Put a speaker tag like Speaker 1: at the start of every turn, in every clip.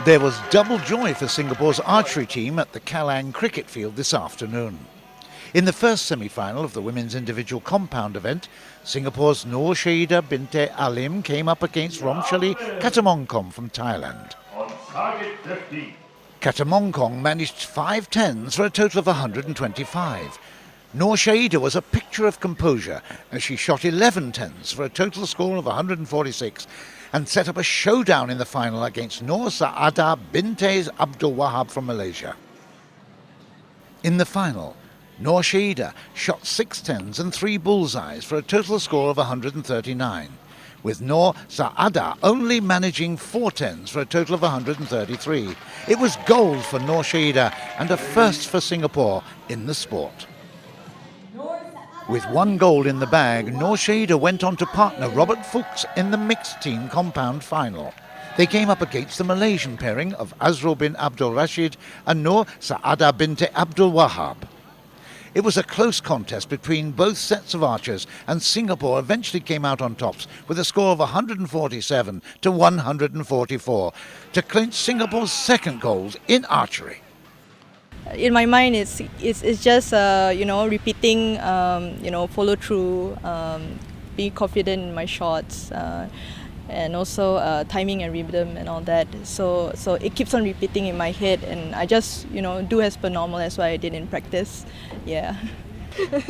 Speaker 1: There was double joy for Singapore's archery team at the Kallang cricket field this afternoon. In the first semi-final of the women's individual compound event, Singapore's Nur Shaida Binte Alim came up against Romshali Katamongkong from Thailand. Katamongkong managed 5 tens for a total of 125. Nur Shaida was a picture of composure as she shot 11 tens for a total score of 146 and set up a showdown in the final against Nur Saada Binte Abdul Wahab from Malaysia. In the final, Nur Shaida shot 6 tens and 3 bullseyes for a total score of 139, with Nur Saada only managing 4 tens for a total of 133. It was gold for Nur Shaida and a first for Singapore in the sport. With 1 gold in the bag, Nur Shaida went on to partner Robert Fuchs in the mixed team compound final. They came up against the Malaysian pairing of Azrul bin Abdul Rashid and Nur Saada Binte Abdul Wahab. It was a close contest between both sets of archers, and Singapore eventually came out on tops with a score of 147 to 144 to clinch Singapore's second gold in archery.
Speaker 2: In my mind, it's just repeating, follow through, being confident in my shots, and also timing and rhythm and all that. So it keeps on repeating in my head, and I just do as per normal as what I did in practice. Yeah.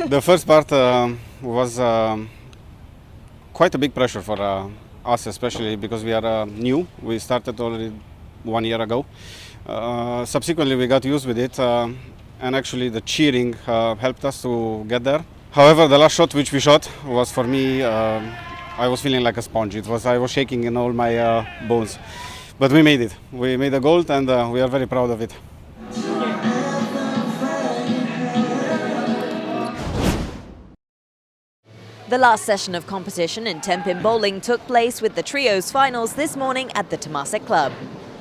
Speaker 3: The first part was quite a big pressure for us, especially because we are new. We started already 1 year ago. Subsequently, we got used with it, and actually the cheering helped us to get there. However, the last shot which we shot was, for me, I was feeling like a sponge. I was shaking in all my bones. But we made it. We made a gold, and we are very proud of it.
Speaker 4: The last session of competition in 10-pin bowling took place with the trios finals this morning at the Temasek Club.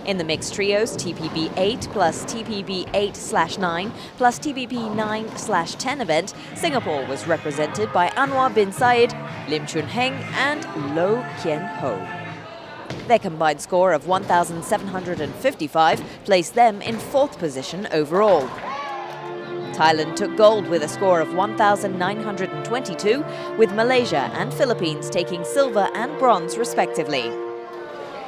Speaker 4: In the mixed trios, TPB 8 plus TPB 8/9 plus TPB 9/10 event, Singapore was represented by Anwar bin Said, Lim Chun Heng and Low Kien Ho. Their combined score of 1,755 placed them in 4th position overall. Thailand took gold with a score of 1,922, with Malaysia and Philippines taking silver and bronze respectively.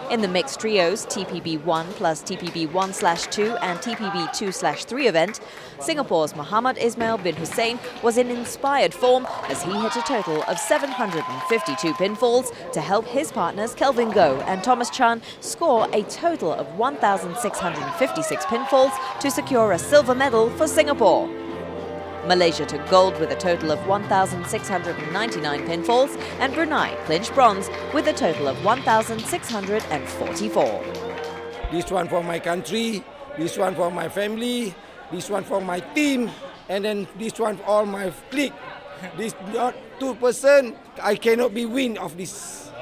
Speaker 4: In the mixed trios, TPB 1 plus TPB 1/2 and TPB 2/3 event, Singapore's Muhammad Ismail bin Hussein was in inspired form as he hit a total of 752 pinfalls to help his partners Kelvin Goh and Thomas Chan score a total of 1,656 pinfalls to secure a silver medal for Singapore. Malaysia took gold with a total of 1,699 pinfalls, and Brunei clinched bronze with a total of 1,644.
Speaker 5: This one for my country, this one for my family, this one for my team, and then this one for all my clique. This not 2%, I cannot be win of this.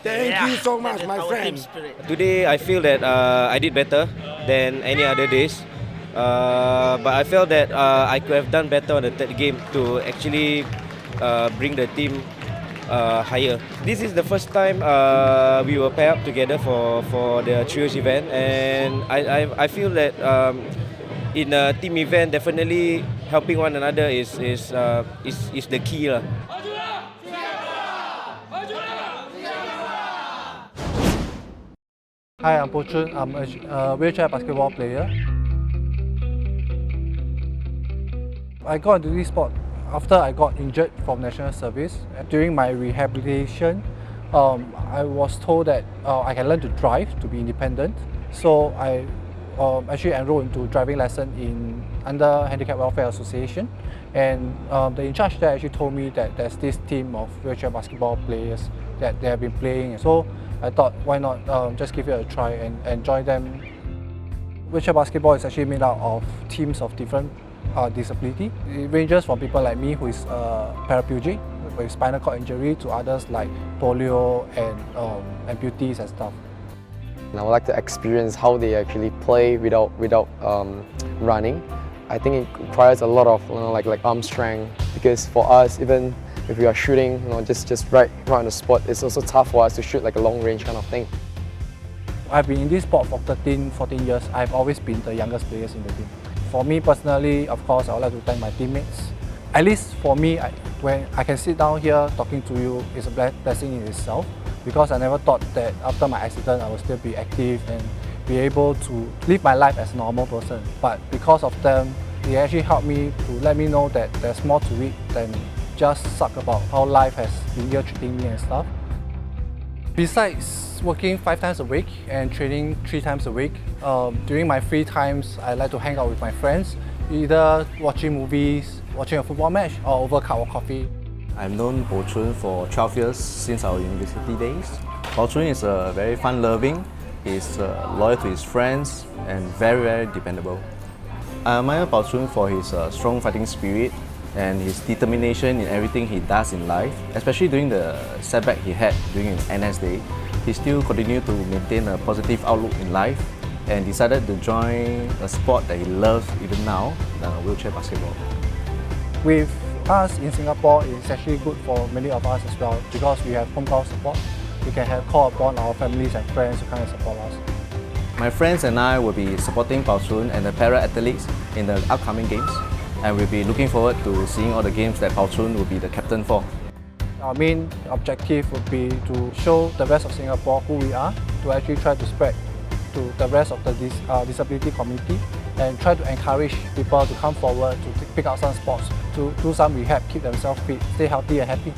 Speaker 5: Thank you so much, my friends.
Speaker 6: Today I feel that I did better than any other days. But I felt that I could have done better on the third game to actually bring the team higher. This is the first time we were paired up together for the trios event, and I feel that in a team event, definitely helping one another is the key.
Speaker 7: Hi, I'm Pochun. I'm a wheelchair basketball player. I got into this sport after I got injured from National Service. During my rehabilitation, I was told that I can learn to drive, to be independent. So I actually enrolled into driving lesson under Handicap Welfare Association. And the in charge there actually told me that there's this team of wheelchair basketball players that they have been playing. So I thought, why not just give it a try and join them. Wheelchair basketball is actually made out of teams of different disability. It ranges from people like me who is paraplegic with spinal cord injury to others like polio and amputees and stuff.
Speaker 8: And I would like to experience how they actually play without running. I think it requires a lot of like arm strength, because for us, even if we are shooting just right on the spot, it's also tough for us to shoot like a long range kind of thing.
Speaker 7: I've been in this sport for 13, 14 years. I've always been the youngest players in the team. For me personally, of course, I would like to thank my teammates. At least for me, when I can sit down here talking to you, it's a blessing in itself, because I never thought that after my accident I would still be active and be able to live my life as a normal person. But because of them, they actually helped me to let me know that there's more to it than just suck about how life has been here treating me and stuff. Besides working 5 times a week and training 3 times a week, during my free times I like to hang out with my friends, either watching movies, watching a football match, or over a cup of coffee.
Speaker 9: I've known Bo Chun for 12 years since our university days. Bo Chun is very fun-loving, he's loyal to his friends and very, very dependable. I admire Bo Chun for his strong fighting spirit and his determination in everything he does in life, especially during the setback he had during his NS day. He still continued to maintain a positive outlook in life and decided to join a sport that he loves even now, wheelchair basketball.
Speaker 7: With us in Singapore, it's actually good for many of us as well, because we have hometown support. We can call upon our families and friends to come and support us.
Speaker 9: My friends and I will be supporting Bao Chun and the para-athletes in the upcoming games, and we'll be looking forward to seeing all the games that Bao Chun will be the captain for.
Speaker 7: Our main objective would be to show the rest of Singapore who we are, to actually try to spread to the rest of the disability community, and try to encourage people to come forward to pick up some sports, to do some rehab, keep themselves fit, stay healthy and happy.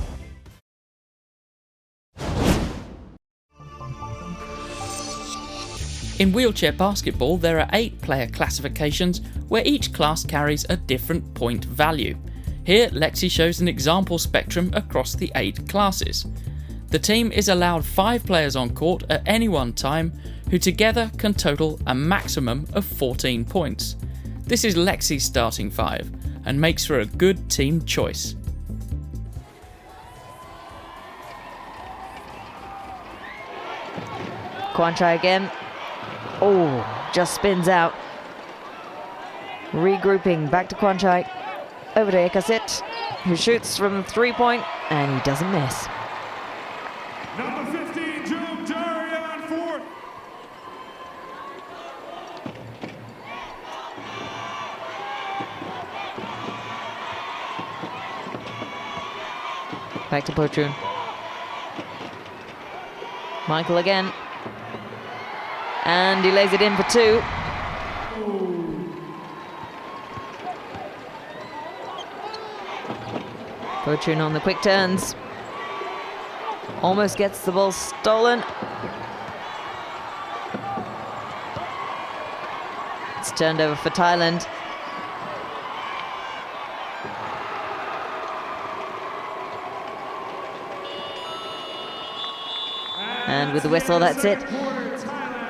Speaker 10: In wheelchair basketball, there are 8 player classifications where each class carries a different point value. Here, Lexi shows an example spectrum across the 8 classes. The team is allowed 5 players on court at any one time, who together can total a maximum of 14 points. This is Lexi's starting 5 and makes for a good team choice.
Speaker 4: Kwan Chai again. Oh, just spins out. Regrouping back to Kwan Chai. Over to Ekasit, who shoots from 3-point, and he doesn't miss.
Speaker 11: Number 15, Jung Jarian, 4th.
Speaker 4: Back to Bo Chun. Michael again. And he lays it in for 2. Bo Chun on the quick turns. Almost gets the ball stolen. It's turned over for Thailand. And with the whistle, that's it.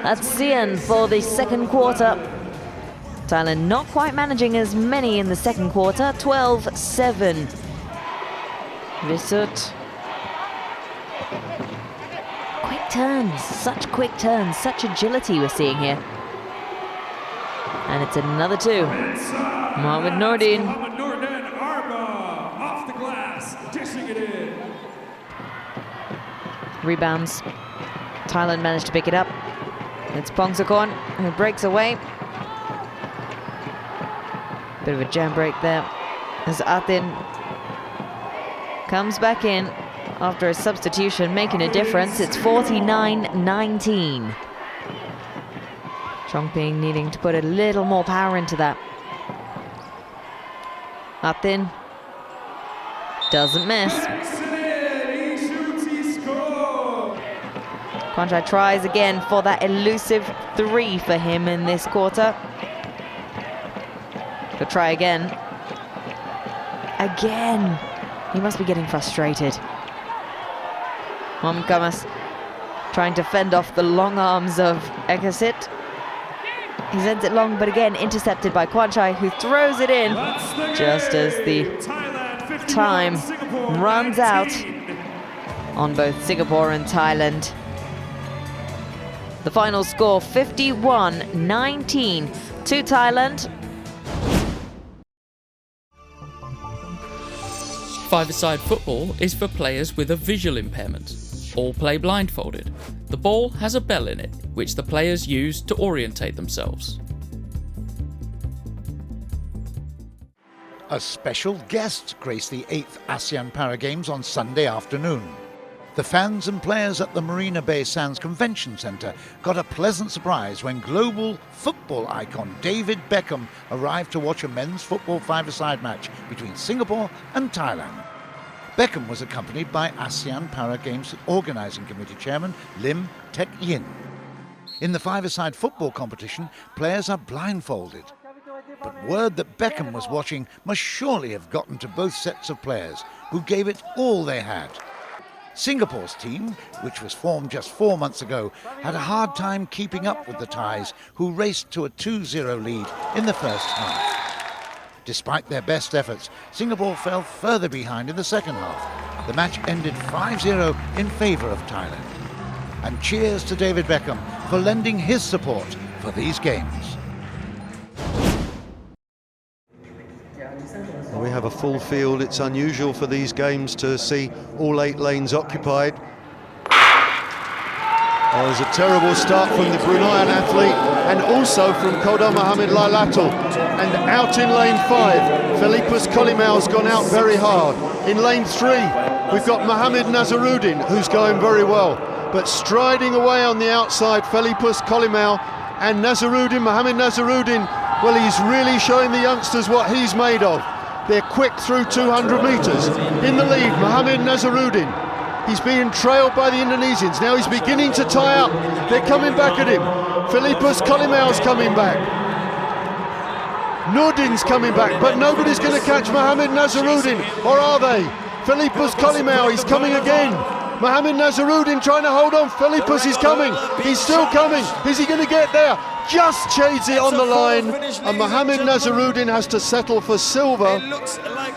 Speaker 4: That's ASEAN for the second quarter. Thailand not quite managing as many in the second quarter. 12-7. Visut. Quick turns, such quick turns, such agility we're seeing here. And it's another 2. Mohamed Nordin.
Speaker 11: Mohamed Nordin, Arba, off the glass, dishing it in.
Speaker 4: Rebounds. Thailand managed to pick it up. It's Pongsakorn who breaks away. Bit of a jam break there as Athin comes back in after a substitution, making a difference. It's 49-19. Chongping needing to put a little more power into that. Athin doesn't miss. Kwan Chai tries again for that elusive 3 for him in this quarter. He'll try again. Again! He must be getting frustrated. Momkamas trying to fend off the long arms of Ekasit. He sends it long, but again intercepted by Kwan Chai, who throws it in just as the time runs out on both Singapore and Thailand. The final score, 51-19 to Thailand.
Speaker 10: Five-a-side football is for players with a visual impairment. all play blindfolded. The ball has a bell in it, which the players use to orientate themselves.
Speaker 1: A special guest graced the 8th ASEAN Para Games on Sunday afternoon. The fans and players at the Marina Bay Sands Convention Centre got a pleasant surprise when global football icon David Beckham arrived to watch a men's football five-a-side match between Singapore and Thailand. Beckham was accompanied by ASEAN Para Games Organising Committee Chairman Lim Tek Yin. In the five-a-side football competition, players are blindfolded. But word that Beckham was watching must surely have gotten to both sets of players, who gave it all they had. Singapore's team, which was formed just 4 months ago, had a hard time keeping up with the Thais, who raced to a 2-0 lead in the first half. Despite their best efforts, Singapore fell further behind in the second half. The match ended 5-0 in favour of Thailand. And cheers to David Beckham for lending his support for these games.
Speaker 12: We have a full field. It's unusual for these games to see all 8 lanes occupied. Oh, there's a terrible start from the Bruneian athlete and also from Kodar Mohamed Lailatul. And out in lane 5, Felipus Colimau's gone out very hard. In lane 3, we've got Mohamed Nazaruddin, who's going very well. But striding away on the outside, Felipus Colimau and Mohamed Nazaruddin, well, he's really showing the youngsters what he's made of. They're quick through 200 metres. In the lead, Mohamed Nazaruddin. He's being trailed by the Indonesians. Now he's beginning to tie up. They're coming back at him. Felipus Colimau's coming back. Nurdin's coming back, but nobody's going to catch Mohamed Nazaruddin, or are they? Felipus Colimau, he's coming again. Mohamed Nazaruddin trying to hold on. Felipus is coming. He's still coming. Is he going to get there? Just shades it on the line, and Mohamed Nazaruddin has to settle for silver,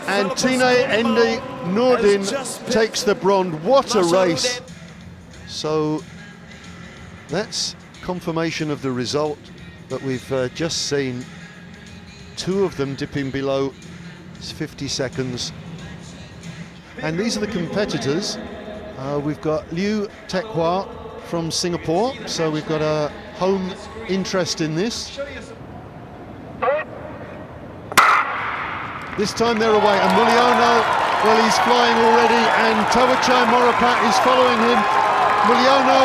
Speaker 12: and Tine Endi Nurdin takes the bronze. What a race. So that's confirmation of the result that we've just seen. 2 of them dipping below 50 seconds. And these are the competitors. We've got Liu Tekhwa from Singapore, so we've got a home interest in this. This time they're away, and Mulyono, well, he's flying already, and Tawachai Morapat is following him. Mulyono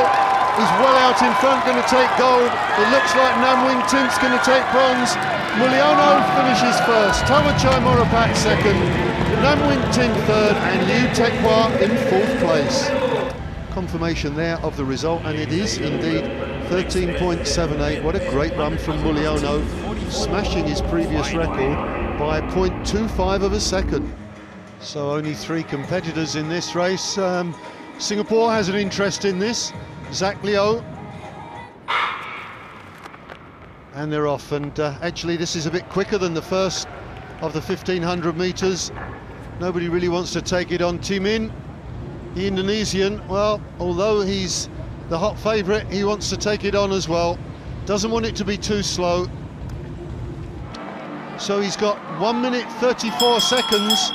Speaker 12: is well out in front, going to take gold. It looks like Nam Wing Tint's going to take bronze. Mulyono finishes first, Tawachai Morapat second, Nam Wing Tint third, and Liu Tekhwa in 4th place. Confirmation there of the result, and it is indeed 13.78. What a great run from Mulyono, smashing his previous record by 0.25 of a second. So only 3 competitors in this race. Singapore has an interest in this. Zach Leo. And they're off, and actually this is a bit quicker than the first of the 1500 metres. Nobody really wants to take it on. Timin, the Indonesian, well, although he's the hot favourite, he wants to take it on as well. Doesn't want it to be too slow. So he's got 1 minute 34 seconds,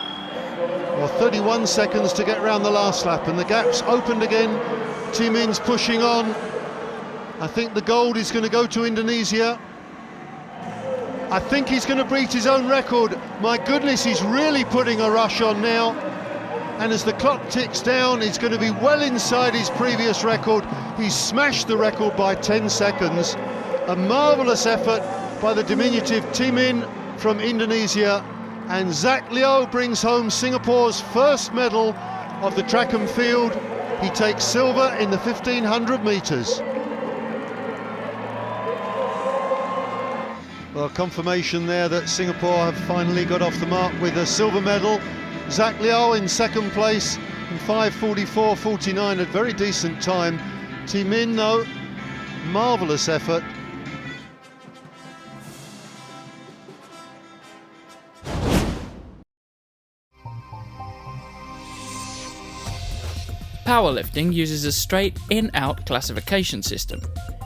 Speaker 12: or 31 seconds to get round the last lap, and the gap's opened again. Timin's pushing on. I think the gold is going to go to Indonesia. I think he's going to beat his own record. My goodness, he's really putting a rush on now. And as the clock ticks down, he's going to be well inside his previous record. He's smashed the record by 10 seconds. A marvellous effort by the diminutive Timin from Indonesia. And Zach Leo brings home Singapore's first medal of the track and field. He takes silver in the 1500 metres. Well, confirmation there that Singapore have finally got off the mark with a silver medal. Zach Liao in 2nd place in 5:44.49, a very decent time. Timin, though, marvellous effort.
Speaker 10: Powerlifting uses a straight in-out classification system.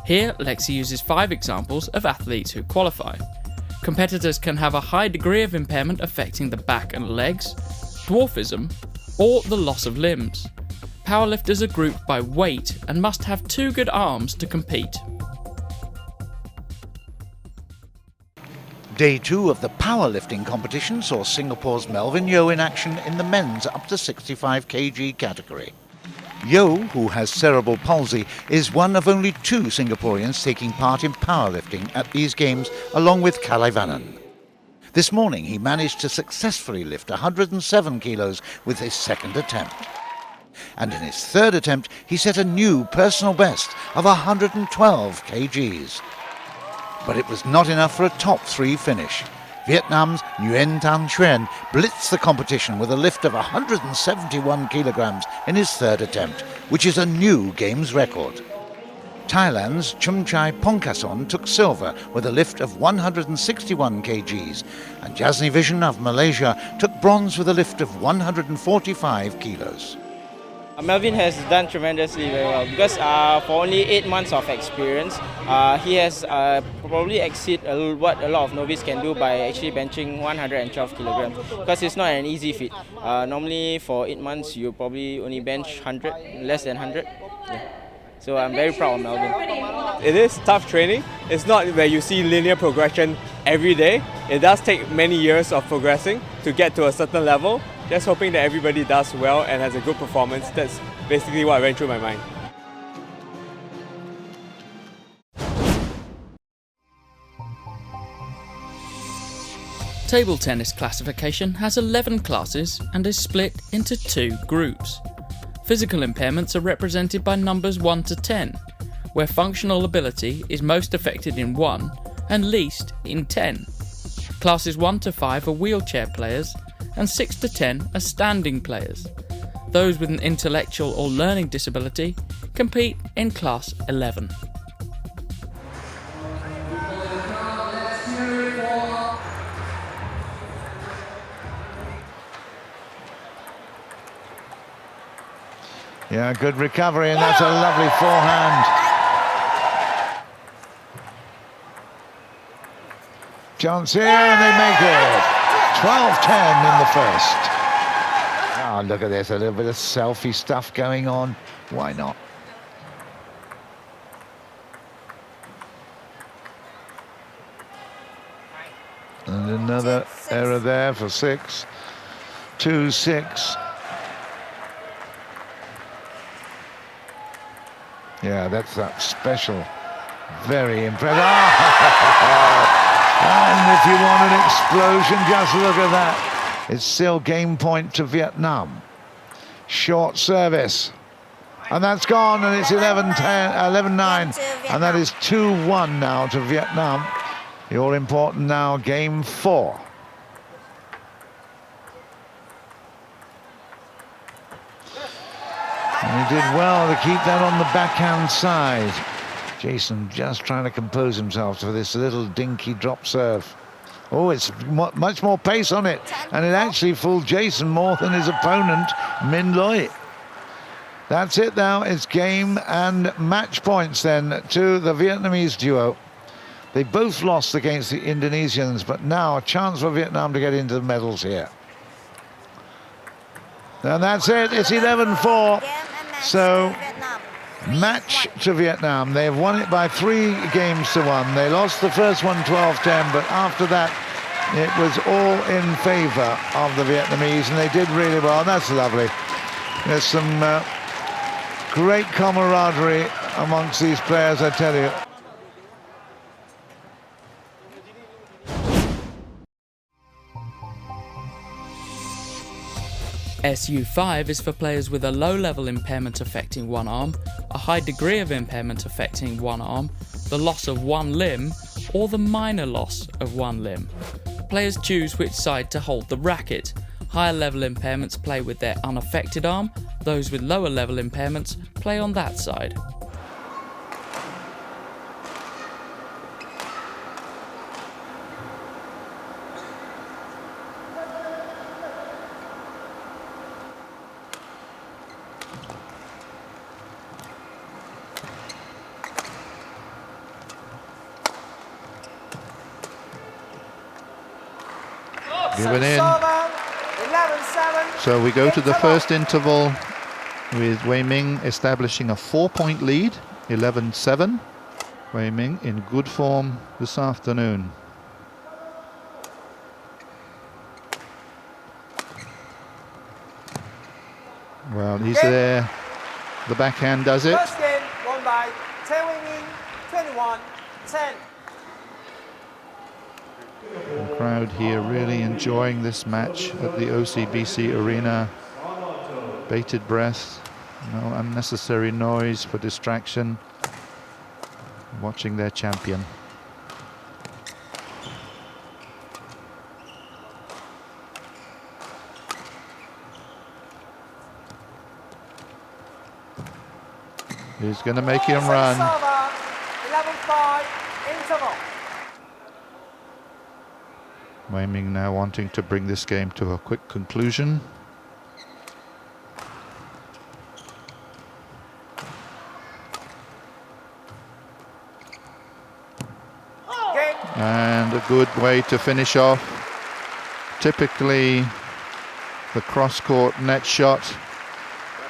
Speaker 10: Here, Lexi uses 5 examples of athletes who qualify. Competitors can have a high degree of impairment affecting the back and legs, dwarfism, or the loss of limbs. Powerlifters are grouped by weight and must have 2 good arms to compete.
Speaker 1: Day 2 of the powerlifting competition saw Singapore's Melvin Yeo in action in the men's up to 65 kg category. Yeo, who has cerebral palsy, is one of only 2 Singaporeans taking part in powerlifting at these games, along with Kalaivanan. This morning he managed to successfully lift 107 kilos with his second attempt. And in his third attempt he set a new personal best of 112 kgs. But it was not enough for a top 3 finish. Vietnam's Nguyen Tan Xuyen blitzed the competition with a lift of 171 kilograms in his third attempt, which is a new games record. Thailand's Chumchai Pongkason took silver with a lift of 161 kgs, and Jasni Vision of Malaysia took bronze with a lift of 145 kilos.
Speaker 13: Melvin has done tremendously very well because for only 8 months of experience, he has probably exceeded what a lot of novices can do by actually benching 112 kilograms because it's not an easy feat. Normally for 8 months you probably only bench 100, less than 100. Yeah. So I'm very proud of Melvin.
Speaker 14: It is tough training. It's not where you see linear progression every day. It does take many years of progressing to get to a certain level. Just hoping that everybody does well and has a good performance. That's basically what went through my mind.
Speaker 10: Table tennis classification has 11 classes and is split into 2 groups. Physical impairments are represented by numbers 1 to 10, where functional ability is most affected in 1 and least in 10. Classes 1 to 5 are wheelchair players and 6 to 10 are standing players. Those with an intellectual or learning disability compete in Class 11.
Speaker 1: Yeah, good recovery, and that's a lovely forehand. Chance here, and they make it. 12-10 in the first. Oh, look at this, a little bit of selfie stuff going on. Why not? And another error there for 6. 2-6. Yeah, that's that special. Very impressive. And if you want an explosion, just look at that. It's still game point to Vietnam. Short service. And that's gone, and it's 11-10, 11-9. And that is 2-1 now to Vietnam. The all-important now, game 4. And he did well to keep that on the backhand side. Jason just trying to compose himself for this little dinky drop serve. Oh, it's much more pace on it. And it actually fooled Jason more than his opponent, Min Loy. That's it now. It's game and match points then to the Vietnamese duo. They both lost against the Indonesians, but now a chance for Vietnam to get into the medals here. And that's it. It's 11-4. So, match to Vietnam. They've won it by 3 games to 1. They lost the first one 12-10, but after that, it was all in favour of the Vietnamese, and they did really well. That's lovely. There's some great camaraderie amongst these players, I tell you.
Speaker 10: SU5 is for players with a low-level impairment affecting one arm, a high degree of impairment affecting one arm, the loss of one limb, or the minor loss of one limb. Players choose which side to hold the racket. Higher level impairments play with their unaffected arm, those with lower level impairments play on that side.
Speaker 15: Given in. So we go to the first interval with Wei Ming establishing a 4-point lead, 11-7. Wei Ming in good form this afternoon. Well, he's there. The backhand does it.
Speaker 16: First game won by Wei Ming, 21-10.
Speaker 15: The crowd here really enjoying this match at the OCBC Arena. Bated breath, no unnecessary noise for distraction. Watching their champion. He's going to make him run.
Speaker 16: 11-5, interval.
Speaker 15: Wei Ming now wanting to bring this game to a quick conclusion. And a good way to finish off. Typically, the cross-court net shot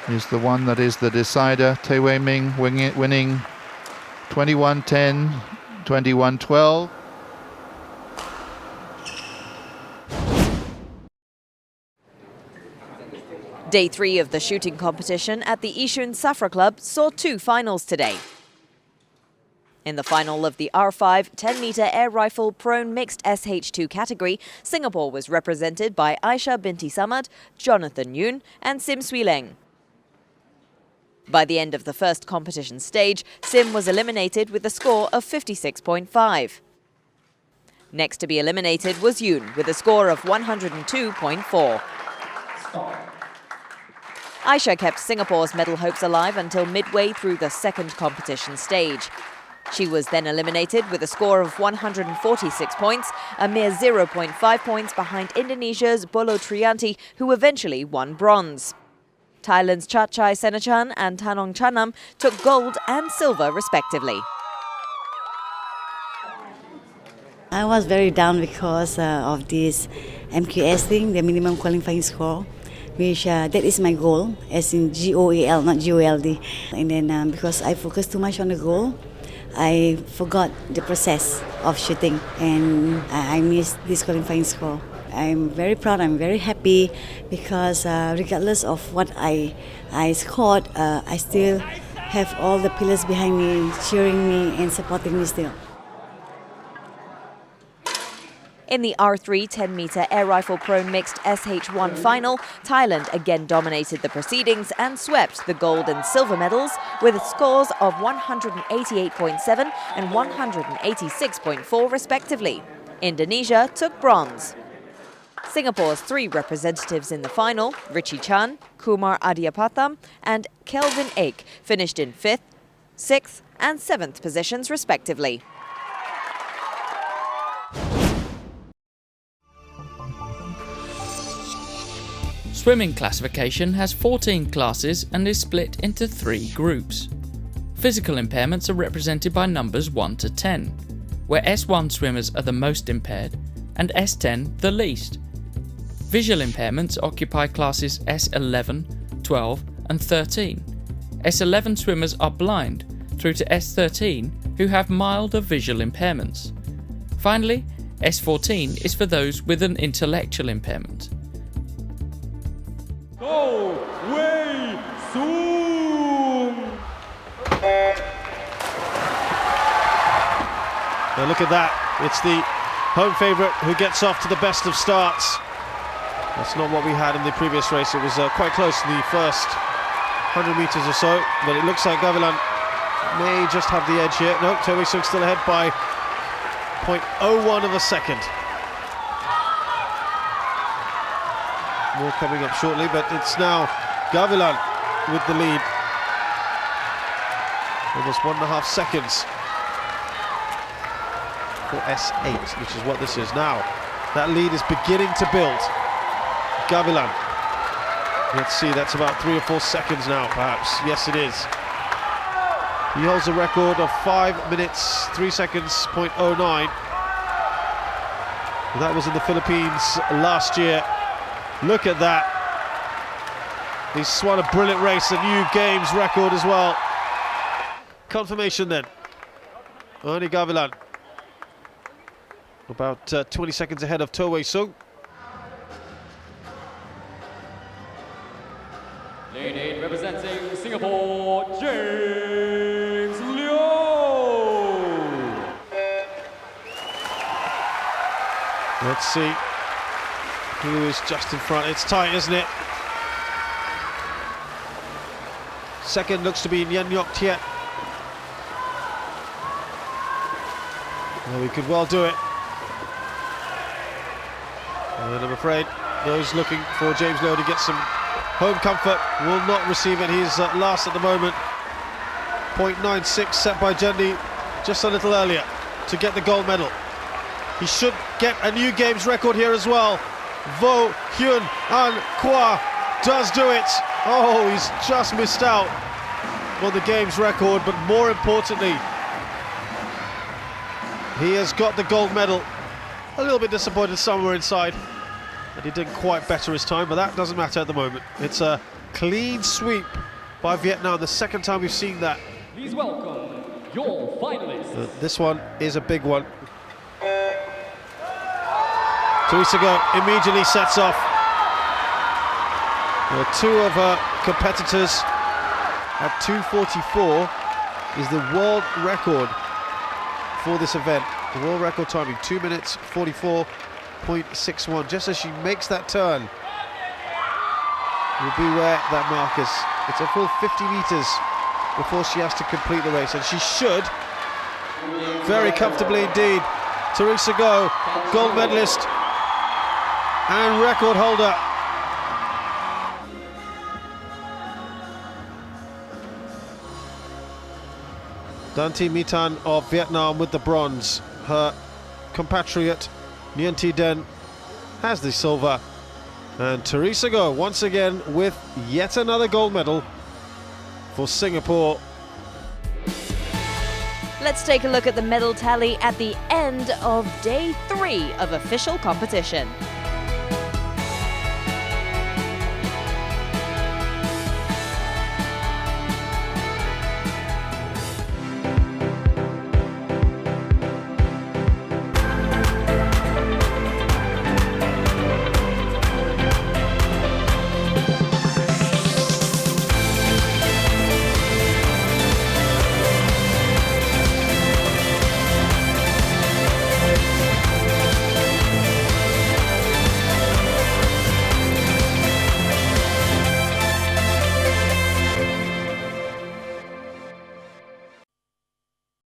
Speaker 15: is the one that is the decider. Wei Ming winning 21-10, 21-12.
Speaker 4: Day 3 of the shooting competition at the Yishun Safra Club saw 2 finals today. In the final of the R5 10-meter air rifle prone mixed SH2 category, Singapore was represented by Aisha Binti Samad, Jonathan Yoon and Sim Swee Leng. By the end of the first competition stage, Sim was eliminated with a score of 56.5. Next to be eliminated was Yoon with a score of 102.4. Aisha kept Singapore's medal hopes alive until midway through the second competition stage. She was then eliminated with a score of 146 points, a mere 0.5 points behind Indonesia's Bolo Trianti, who eventually won bronze. Thailand's Chachai Senachan and Tanong Chanam took gold and silver respectively.
Speaker 17: I was very down because of this MQS thing, the minimum qualifying score, which that is my goal, as in GOAL, not GOLD. And then because I focused too much on the goal, I forgot the process of shooting and I missed this qualifying score. I'm very proud, I'm very happy because regardless of what I scored, I still have all the pillars behind me, cheering me and supporting me still.
Speaker 4: In the R3 10-meter air rifle prone mixed SH1 final, Thailand again dominated the proceedings and swept the gold and silver medals with scores of 188.7 and 186.4 respectively. Indonesia took bronze. Singapore's 3 representatives in the final, Richie Chan, Kumar Adiapatham and Kelvin Ake, finished in 5th, 6th and 7th positions respectively.
Speaker 10: Swimming classification has 14 classes and is split into 3 groups. Physical impairments are represented by numbers 1 to 10, where S1 swimmers are the most impaired and S10 the least. Visual impairments occupy classes S11, 12 and 13. S11 swimmers are blind through to S13 who have milder visual impairments. Finally, S14 is for those with an intellectual impairment.
Speaker 11: Go, Wei Soon!
Speaker 12: Now look at that, it's the home favourite who gets off to the best of starts. That's not what we had in the previous race. It was quite close in the first 100 metres or so, but it looks like Gavilan may just have the edge here. No, Wei Soon still ahead by 0.01 of a second. More coming up shortly, but it's now Gavilan with the lead. Almost 1.5 seconds for S8, which is what this is now. That lead is beginning to build. Gavilan. Let's see, that's about 3 or 4 seconds now, perhaps. Yes, it is. He holds a record of 5 minutes, 3 seconds, 0.09. That was in the Philippines last year. Look at that. He's won a brilliant race, a new games record as well. Confirmation then. Arnie Gavilan. About 20 seconds ahead of To Wei Sung.
Speaker 18: Lane 8 representing Singapore, James Liu.
Speaker 12: Let's see who is just in front. It's tight, isn't it? Second looks to be Nyan Yok Tiet. Well, he could well do it. And I'm afraid those looking for James Liu to get some home comfort will not receive it. He's last at the moment. 0.96 set by Jendi just a little earlier to get the gold medal. He should get a new games record here as well. Vo Hyun An Kwa does do it. Oh, he's just missed out on the games record, but more importantly, he has got the gold medal. A little bit disappointed somewhere inside, and he didn't quite better his time, but that doesn't matter at the moment. It's a clean sweep by Vietnam, the second time we've seen that.
Speaker 18: Please welcome your finalists.
Speaker 12: This one is a big one. Teresa Go immediately sets off. Two of her competitors at 2:44 is the world record for this event. The world record timing, 2 minutes 44.61. Just as she makes that turn, will be where that mark is. It's a full 50 meters before she has to complete the race, and she should very comfortably indeed. Teresa Go, gold medalist and record holder. Danti Mitan of Vietnam with the bronze. Her compatriot Nguyen Thi Den has the silver. And Teresa Go once again with yet another gold medal for Singapore.
Speaker 4: Let's take a look at the medal tally at the end of day 3 of official competition.